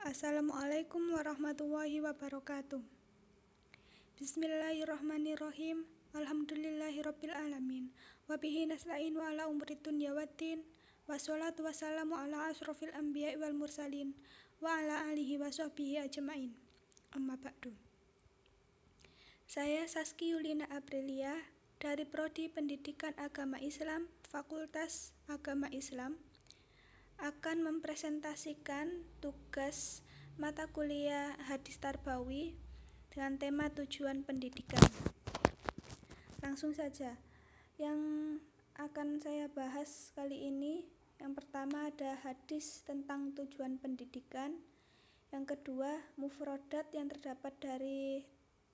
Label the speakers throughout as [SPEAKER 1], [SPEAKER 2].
[SPEAKER 1] Assalamualaikum warahmatullahi wabarakatuh. Bismillahirrahmanirrahim. Alhamdulillahirabbil alamin. Wa bihi nasta'inu ala umuri dunya waddin. Wassalatu wassalamu ala asrofil anbiya'i wal mursalin wa ala alihi wa sahbihi ajmain. Amma ba'du. Saya Saski Yulina Aprilia dari Prodi Pendidikan Agama Islam, Fakultas Agama Islam, akan mempresentasikan tugas mata kuliah Hadis Tarbawi dengan tema tujuan pendidikan. Langsung saja, yang akan saya bahas kali ini, yang pertama ada hadis tentang tujuan pendidikan, yang kedua mufrodat yang terdapat dari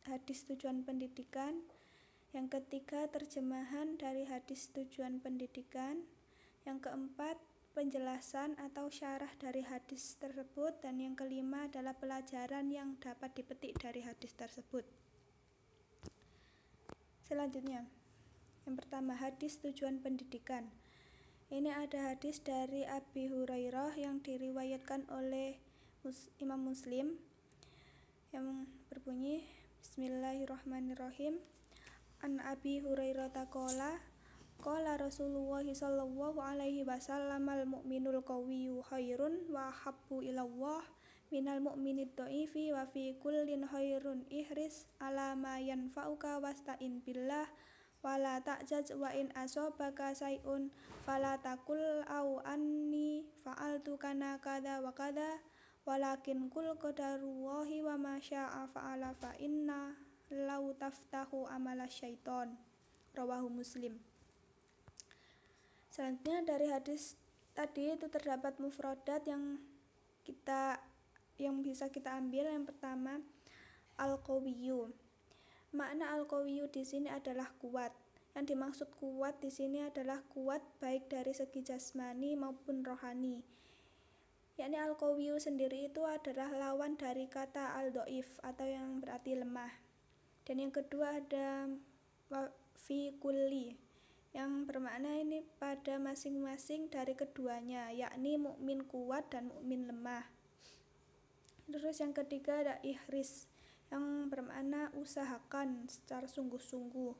[SPEAKER 1] hadis tujuan pendidikan, yang ketiga terjemahan dari hadis tujuan pendidikan, yang keempat penjelasan atau syarah dari hadis tersebut, dan yang kelima adalah pelajaran yang dapat dipetik dari hadis tersebut. Selanjutnya, yang pertama hadis tujuan pendidikan. Ini ada hadis dari Abi Hurairah yang diriwayatkan oleh Imam Muslim yang berbunyi Bismillahirrahmanirrahim. An Abi Hurairah taqala qala Rasulullah sallallahu alaihi wasallam al mu'minul qawiyyu khairun wa habbu ilallah minal mu'minid dha'ifi wa fi kullin khairun ihris ala ma yanfa'uka wasta'in billah wa la ta'jaz wa in asabaka say'un fala taqul au anni fa'altu kana kada wa kada walakin kul qadarullahi wa ma syaa fa'ala fa inna law taftahu amala syaiton. Rawahu Muslim. Selanjutnya dari hadis tadi itu terdapat mufradat yang bisa kita ambil. Yang pertama al-qawiyyu. Makna al-qawiyyu di sini adalah kuat. Yang dimaksud kuat di sini adalah kuat baik dari segi jasmani maupun rohani. Yakni al-qawiyyu sendiri itu adalah lawan dari kata al-dhaif atau yang berarti lemah. Dan yang kedua ada fi kulli yang bermakna ini pada masing-masing dari keduanya, yakni mukmin kuat dan mukmin lemah. Terus yang ketiga ada ihris yang bermakna usahakan secara sungguh-sungguh.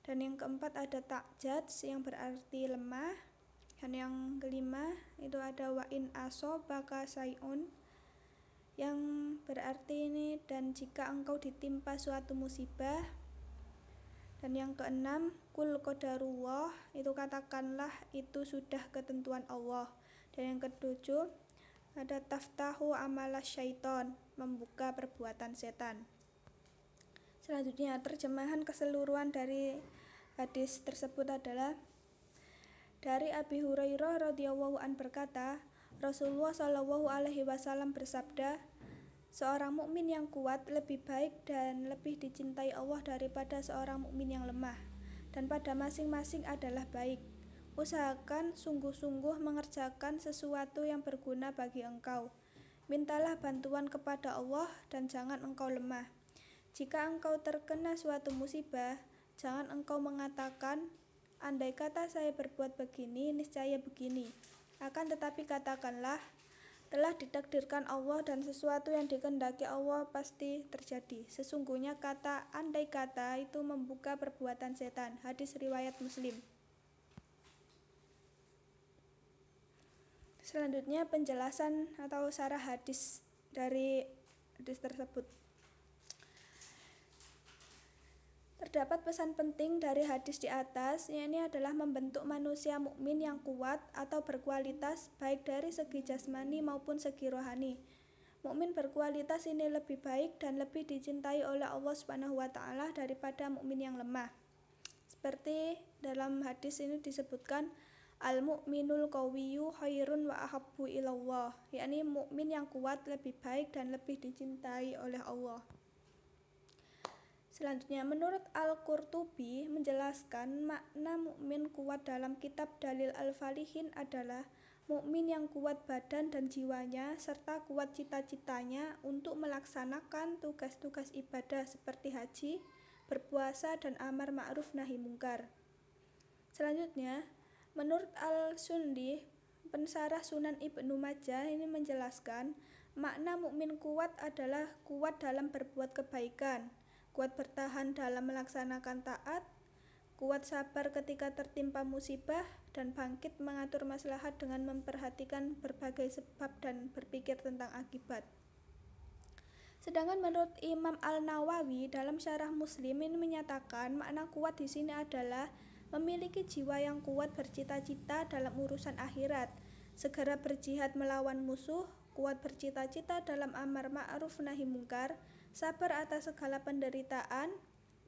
[SPEAKER 1] Dan yang keempat ada ta'jaz yang berarti lemah. Dan yang kelima itu ada wa in asobaka say'un yang berarti ini dan jika engkau ditimpa suatu musibah. Dan yang keenam kul qadarullah itu katakanlah itu sudah ketentuan Allah. Dan yang ketujuh ada taftahu amala syaiton membuka perbuatan setan. Selanjutnya terjemahan keseluruhan dari hadis tersebut adalah dari Abi Hurairah radhiyallahu an berkata, Rasulullah shallallahu alaihi wasallam bersabda, seorang mukmin yang kuat lebih baik dan lebih dicintai Allah daripada seorang mukmin yang lemah, dan pada masing-masing adalah baik. Usahakan sungguh-sungguh mengerjakan sesuatu yang berguna bagi engkau. Mintalah bantuan kepada Allah dan jangan engkau lemah. Jika engkau terkena suatu musibah, jangan engkau mengatakan, andai kata saya berbuat begini, niscaya begini. Akan tetapi katakanlah, telah ditakdirkan Allah dan sesuatu yang dikehendaki Allah pasti terjadi. Sesungguhnya kata andai kata itu membuka perbuatan setan. Hadis riwayat Muslim. Selanjutnya penjelasan atau syarah hadis dari hadis tersebut. Terdapat pesan penting dari hadis di atas, yakni adalah membentuk manusia mukmin yang kuat atau berkualitas baik dari segi jasmani maupun segi rohani. Mukmin berkualitas ini lebih baik dan lebih dicintai oleh Allah Subhanahu wa taala daripada mukmin yang lemah. Seperti dalam hadis ini disebutkan al-mu'minul qawiyyu khairun wa ahabbu ilallah, yakni mukmin yang kuat lebih baik dan lebih dicintai oleh Allah. Selanjutnya, menurut Al-Qurtubi menjelaskan makna mukmin kuat dalam kitab Dalil Al-Falihin adalah mukmin yang kuat badan dan jiwanya serta kuat cita-citanya untuk melaksanakan tugas-tugas ibadah seperti haji, berpuasa dan amar ma'ruf nahi mungkar. Selanjutnya, menurut Al-Sundi, pensarah Sunan Ibnu Majah ini menjelaskan Makna mukmin kuat adalah kuat dalam berbuat kebaikan, kuat bertahan dalam melaksanakan taat, kuat sabar ketika tertimpa musibah, dan bangkit mengatur maslahat dengan memperhatikan berbagai sebab dan berpikir tentang akibat. Sedangkan menurut Imam Al-Nawawi dalam Syarah Muslim ini menyatakan makna kuat di sini adalah memiliki jiwa yang kuat bercita-cita dalam urusan akhirat, segera berjihad melawan musuh, kuat bercita-cita dalam amar ma'ruf nahi mungkar, sabar atas segala penderitaan,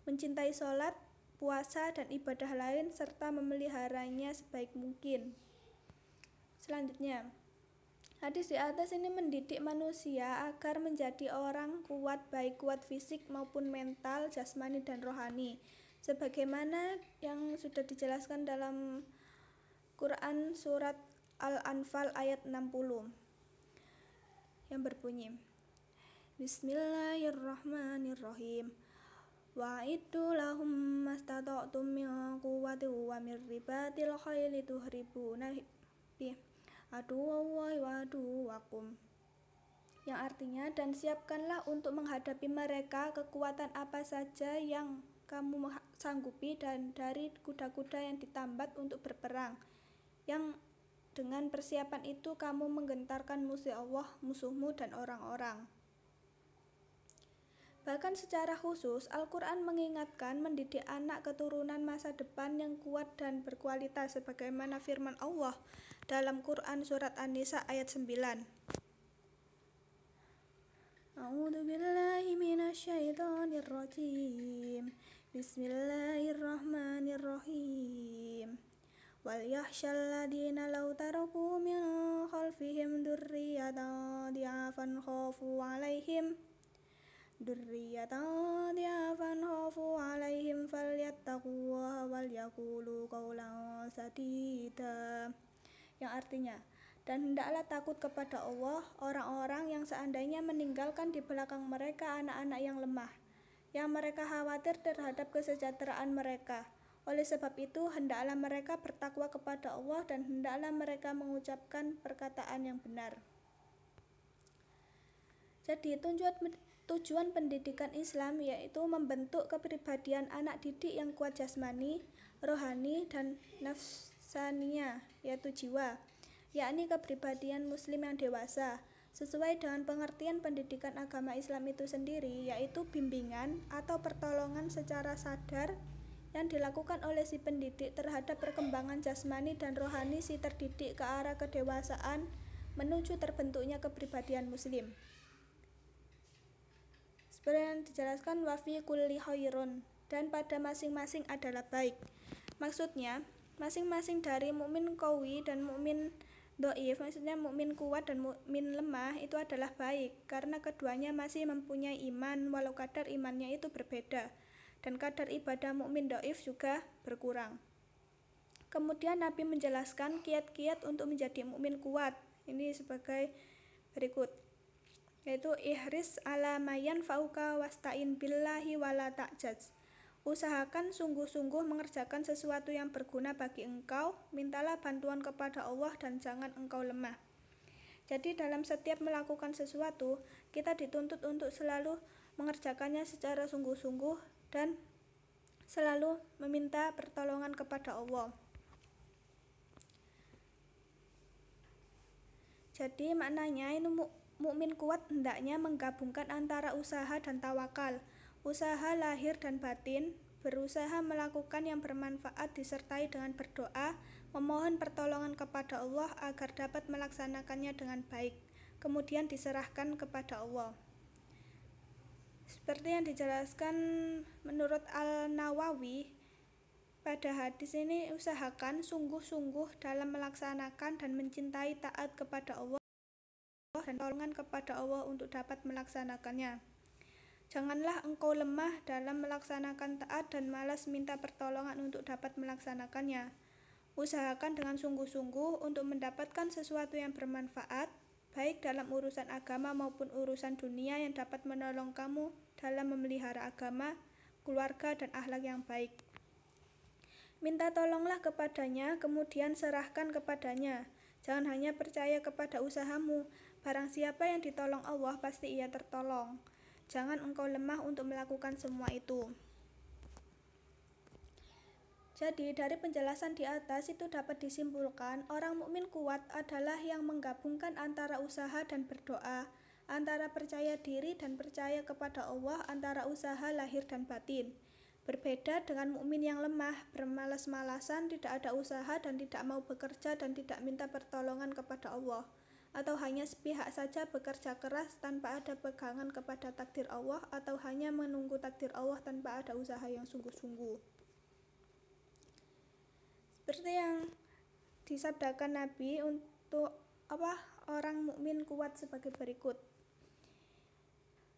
[SPEAKER 1] mencintai sholat, puasa dan ibadah lain serta memeliharanya sebaik mungkin. Selanjutnya, hadis di atas ini mendidik manusia agar menjadi orang kuat, baik kuat fisik maupun mental, jasmani dan rohani. Sebagaimana yang sudah dijelaskan dalam Quran surat Al-Anfal ayat 60 yang berbunyi, Bismillahirrahmanirrahim. Wa'iddu lahum mastata'tum min quwwatin wa min ribatil khayli tuhribuna bi aduwallahi wa aduwakum, yang artinya, dan siapkanlah untuk menghadapi mereka kekuatan apa saja yang kamu sanggupi dan dari kuda-kuda yang ditambat untuk berperang, yang dengan persiapan itu kamu menggentarkan musuh Allah, musuhmu dan orang-orang. Bahkan secara khusus Al-Quran mengingatkan mendidik anak keturunan masa depan yang kuat dan berkualitas sebagaimana firman Allah dalam Quran surat An-Nisa ayat 9. A'udzu billahi minasyaitonir rajim. Bismillahirrahmanirrahim. Wal yakhshal ladina law taraku min khalfihim dzurriyyatan di'afan khafu 'alaihim falyattaqullaha wal yaqulu qawlan sadida, yang artinya, dan hendaklah takut kepada Allah orang-orang yang seandainya meninggalkan di belakang mereka anak-anak yang lemah, yang mereka khawatir terhadap kesejahteraan mereka. Oleh sebab itu hendaklah mereka bertakwa kepada Allah dan hendaklah mereka mengucapkan perkataan yang benar. Jadi tujuan pendidikan Islam yaitu membentuk kepribadian anak didik yang kuat jasmani, rohani, dan nafsaniyah, yaitu jiwa, yakni kepribadian muslim yang dewasa, sesuai dengan pengertian pendidikan agama Islam itu sendiri, yaitu bimbingan atau pertolongan secara sadar yang dilakukan oleh si pendidik terhadap perkembangan jasmani dan rohani si terdidik ke arah kedewasaan menuju terbentuknya kepribadian muslim. Seperti yang dijelaskan wafi kulli khairun, dan pada masing-masing adalah baik. Maksudnya, masing-masing dari mukmin qawi dan mukmin dhaif, maksudnya mukmin kuat dan mukmin lemah itu adalah baik, karena keduanya masih mempunyai iman walau kadar imannya itu berbeda, dan kadar ibadah mukmin dhaif juga berkurang. Kemudian Nabi menjelaskan kiat-kiat untuk menjadi mukmin kuat. Ini sebagai berikut, yaitu ihris ala mayan fauka wasta'in billahi wala ta'jaz. Usahakan sungguh-sungguh mengerjakan sesuatu yang berguna bagi engkau, mintalah bantuan kepada Allah dan jangan engkau lemah. Jadi dalam setiap melakukan sesuatu, kita dituntut untuk selalu mengerjakannya secara sungguh-sungguh dan selalu meminta pertolongan kepada Allah. Jadi maknanya ini mukmin kuat hendaknya menggabungkan antara usaha dan tawakal, usaha lahir dan batin, berusaha melakukan yang bermanfaat disertai dengan berdoa, memohon pertolongan kepada Allah agar dapat melaksanakannya dengan baik, kemudian diserahkan kepada Allah. Seperti yang dijelaskan menurut Al-Nawawi pada hadis ini, usahakan sungguh-sungguh dalam melaksanakan dan mencintai taat kepada Allah dan pertolongan kepada Allah untuk dapat melaksanakannya. Janganlah engkau lemah dalam melaksanakan taat dan malas minta pertolongan untuk dapat melaksanakannya. Usahakan dengan sungguh-sungguh untuk mendapatkan sesuatu yang bermanfaat, baik dalam urusan agama maupun urusan dunia yang dapat menolong kamu dalam memelihara agama, keluarga, dan akhlak yang baik. Minta tolonglah kepadanya, kemudian serahkan kepadanya. Jangan hanya percaya kepada usahamu, Barang siapa yang ditolong Allah, pasti ia tertolong. Jangan engkau lemah untuk melakukan semua itu. Jadi dari penjelasan di atas itu dapat disimpulkan orang mukmin kuat adalah yang menggabungkan antara usaha dan berdoa, antara percaya diri dan percaya kepada Allah, antara usaha lahir dan batin. Berbeda dengan mukmin yang lemah, bermalas-malasan, tidak ada usaha dan tidak mau bekerja dan tidak minta pertolongan kepada Allah, atau hanya sepihak saja bekerja keras tanpa ada pegangan kepada takdir Allah, atau hanya menunggu takdir Allah tanpa ada usaha yang sungguh-sungguh. Seperti yang disabdakan Nabi untuk orang mukmin kuat sebagai berikut,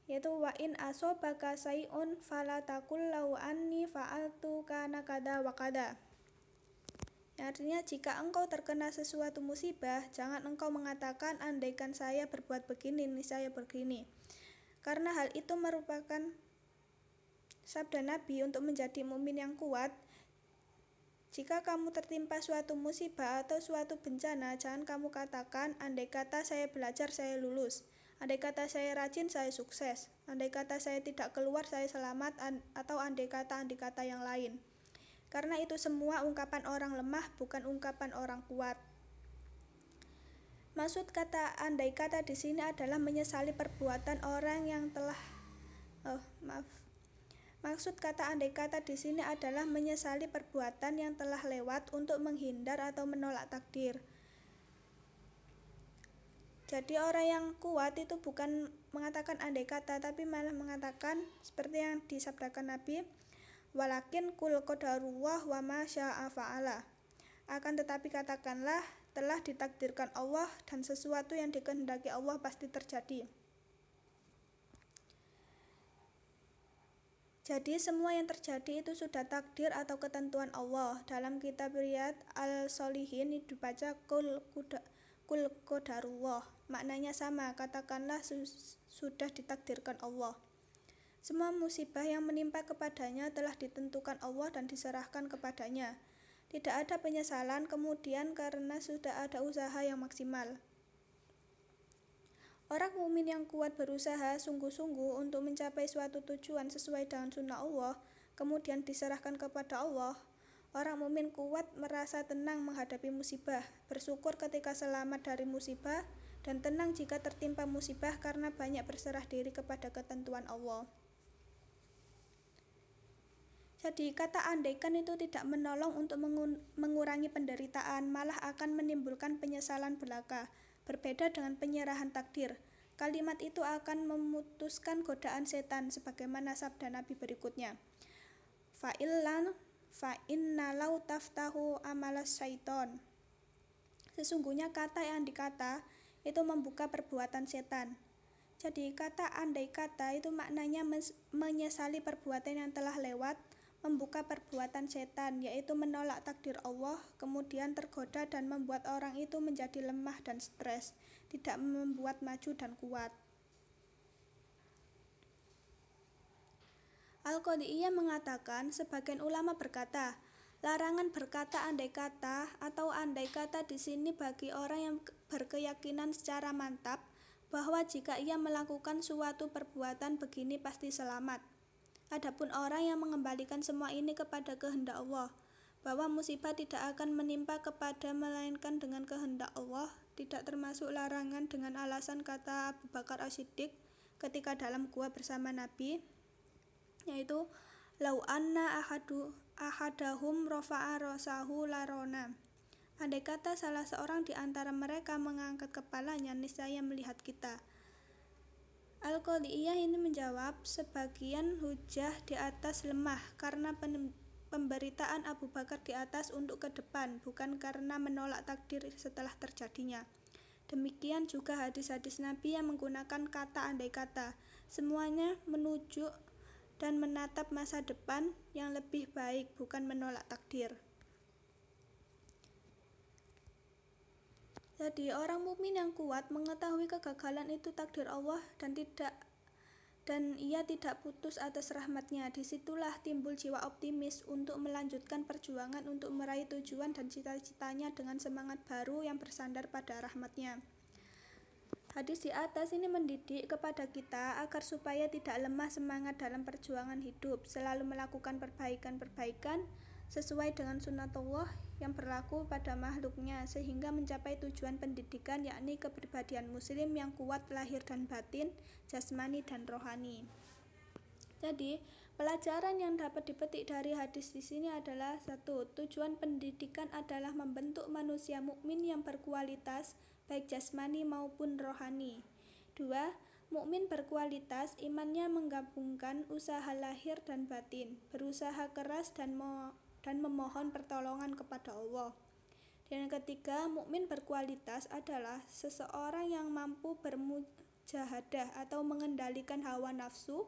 [SPEAKER 1] yaitu wa in asobaka sayun fala taqul lau anni fa'altu kana kada wa kada. Artinya, jika engkau terkena sesuatu musibah, jangan engkau mengatakan andaikan saya berbuat begini, niscaya begini. Karena hal itu merupakan sabda Nabi untuk menjadi mukmin yang kuat. Jika kamu tertimpa suatu musibah atau suatu bencana, jangan kamu katakan andai kata saya belajar saya lulus, andai kata saya rajin saya sukses, andai kata saya tidak keluar saya selamat, atau andai kata yang lain. Karena itu semua ungkapan orang lemah, bukan ungkapan orang kuat. Maksud kata andai kata di sini adalah menyesali perbuatan orang yang telah Maksud kata andai kata di sini adalah menyesali perbuatan yang telah lewat untuk menghindar atau menolak takdir. Jadi orang yang kuat itu bukan mengatakan andai kata, tapi malah mengatakan seperti yang disabdakan Nabi, walakin kul qadarullah wa ma syaa fa'ala. Akan tetapi katakanlah telah ditakdirkan Allah dan sesuatu yang dikehendaki Allah pasti terjadi. Jadi semua yang terjadi itu sudah takdir atau ketentuan Allah. Dalam kitab Riyad al-Shalihin dibaca kul qadarullah. Maknanya sama, katakanlah sudah ditakdirkan Allah. Semua musibah yang menimpa kepadanya telah ditentukan Allah dan diserahkan kepadanya. Tidak ada penyesalan kemudian karena sudah ada usaha yang maksimal. Orang mukmin yang kuat berusaha sungguh-sungguh untuk mencapai suatu tujuan sesuai dengan sunnah Allah, kemudian diserahkan kepada Allah. Orang mukmin kuat merasa tenang menghadapi musibah, bersyukur ketika selamat dari musibah, dan tenang jika tertimpa musibah karena banyak berserah diri kepada ketentuan Allah. Jadi kata andaikan itu tidak menolong untuk mengurangi penderitaan, malah akan menimbulkan penyesalan belaka. Berbeda dengan penyerahan takdir. Kalimat itu akan memutuskan godaan setan sebagaimana sabda Nabi berikutnya. Fa'inna lau taftahu amalas syaiton. Sesungguhnya kata yang dikata itu membuka perbuatan setan. Jadi kata andai kata itu maknanya menyesali perbuatan yang telah lewat, membuka perbuatan setan, yaitu menolak takdir Allah, kemudian tergoda dan membuat orang itu menjadi lemah dan stres, tidak membuat maju dan kuat. Al-Qadiyah mengatakan, sebagian ulama berkata, larangan berkata andai kata atau andai kata di sini bagi orang yang berkeyakinan secara mantap bahwa jika ia melakukan suatu perbuatan begini pasti selamat. Adapun orang yang mengembalikan semua ini kepada kehendak Allah, bahwa musibah tidak akan menimpa kepada melainkan dengan kehendak Allah, tidak termasuk larangan dengan alasan kata Abu Bakar As-Siddiq ketika dalam gua bersama Nabi, yaitu lau anna ahadahum rafa'a rasahu larona. Andai kata salah seorang di antara mereka mengangkat kepalanya, niscaya melihat kita. Al-Qadiyah ini menjawab, sebagian hujah di atas lemah karena pemberitaan Abu Bakar di atas untuk ke depan, bukan karena menolak takdir setelah terjadinya. Demikian juga hadis-hadis Nabi yang menggunakan kata andai kata, semuanya menuju dan menatap masa depan yang lebih baik, bukan menolak takdir. Jadi orang mukmin yang kuat mengetahui kegagalan itu takdir Allah dan ia tidak putus atas rahmatnya. Disitulah timbul jiwa optimis untuk melanjutkan perjuangan untuk meraih tujuan dan cita-citanya dengan semangat baru yang bersandar pada rahmatnya. Hadis di atas ini mendidik kepada kita agar supaya tidak lemah semangat dalam perjuangan hidup, selalu melakukan perbaikan-perbaikan sesuai dengan sunnatullah yang berlaku pada makhluknya, sehingga mencapai tujuan pendidikan, yakni kepribadian muslim yang kuat lahir dan batin, jasmani dan rohani. Jadi, pelajaran yang dapat dipetik dari hadis di sini adalah: 1. Tujuan pendidikan adalah membentuk manusia mukmin yang berkualitas baik jasmani maupun rohani. 2. Mukmin berkualitas imannya menggabungkan usaha lahir dan batin, berusaha keras dan memohon pertolongan kepada Allah. Dan yang ketiga, mukmin berkualitas adalah seseorang yang mampu bermujahadah atau mengendalikan hawa nafsu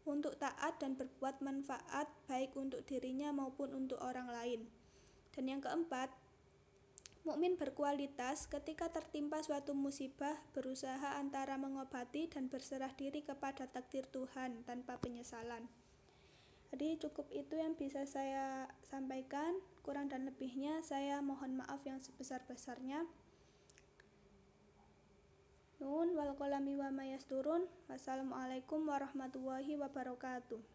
[SPEAKER 1] untuk taat dan berbuat manfaat baik untuk dirinya maupun untuk orang lain. Dan yang keempat, mukmin berkualitas ketika tertimpa suatu musibah berusaha antara mengobati dan berserah diri kepada takdir Tuhan tanpa penyesalan. Jadi cukup itu yang bisa saya sampaikan, kurang dan lebihnya saya mohon maaf yang sebesar-besarnya. Nun wal qalami wa ma yasturun. Wassalamualaikum warahmatullahi wabarakatuh.